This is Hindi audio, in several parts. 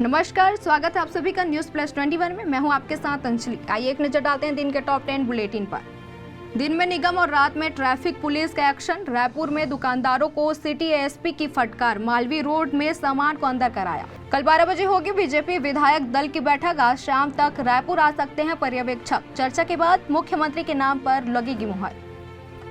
नमस्कार, स्वागत है आप सभी का न्यूज प्लस 21 में। मैं हूं आपके साथ अंजलि। आइए एक नजर डालते हैं दिन के टॉप 10 बुलेटिन पर। दिन में निगम और रात में ट्रैफिक पुलिस का एक्शन। रायपुर में दुकानदारों को सिटी एसपी की फटकार। मालवीय रोड में सामान को अंदर कराया। कल 12 बजे होगी बीजेपी विधायक दल की बैठक। आज शाम तक रायपुर आ सकते हैं पर्यवेक्षक। चर्चा के बाद मुख्यमंत्री के नाम पर लगेगी मुहर।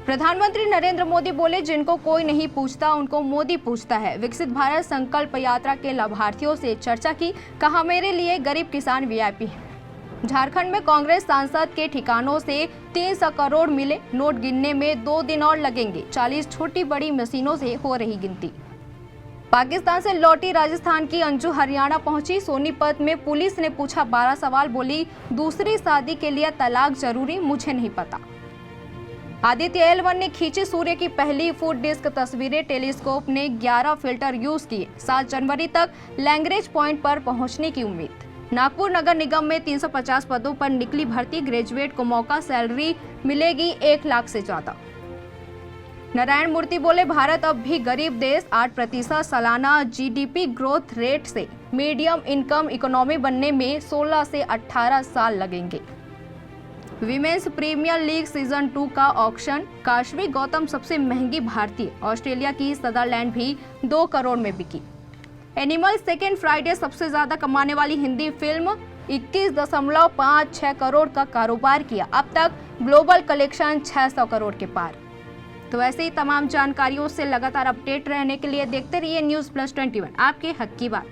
प्रधानमंत्री नरेंद्र मोदी बोले, जिनको कोई नहीं पूछता उनको मोदी पूछता है। विकसित भारत संकल्प यात्रा के लाभार्थियों से चर्चा की। कहा, मेरे लिए गरीब किसान वीआईपी है। झारखंड में कांग्रेस सांसद के ठिकानों से 300 करोड़ मिले। नोट गिनने में 2 दिन और लगेंगे। 40 छोटी बड़ी मशीनों से हो रही गिनती। पाकिस्तान से लौटी राजस्थान की अंजू हरियाणा पहुंची। सोनीपत में पुलिस ने पूछा 12 सवाल। बोली, दूसरी शादी के लिए तलाक जरूरी, मुझे नहीं पता। आदित्य L1 ने खींची सूर्य की पहली फुट डिस्क तस्वीरें। टेलीस्कोप ने 11 फिल्टर यूज किए। 7 जनवरी तक लैंग्रेज पॉइंट पर पहुंचने की उम्मीद। नागपुर नगर निगम में 350 पदों पर निकली भर्ती। ग्रेजुएट को मौका, सैलरी मिलेगी 1 लाख से ज्यादा। नारायण मूर्ति बोले, भारत अब भी गरीब देश। 8% सालाना जीडीपी ग्रोथ रेट से मीडियम इनकम इकोनॉमी बनने में 16 से 18 साल लगेंगे। विमेंस प्रीमियर लीग सीजन 2 का ऑक्शन। काशवी गौतम सबसे महंगी भारतीय। ऑस्ट्रेलिया की सदरलैंड भी 2 करोड़ में बिकी। एनिमल सेकेंड फ्राइडे सबसे ज्यादा कमाने वाली हिंदी फिल्म। 21.56 करोड़ का कारोबार किया। अब तक ग्लोबल कलेक्शन 600 करोड़ के पार। तो ऐसे ही तमाम जानकारियों से लगातार अपडेट रहने के लिए देखते रहिए न्यूज प्लस 21, आपके हक की बात।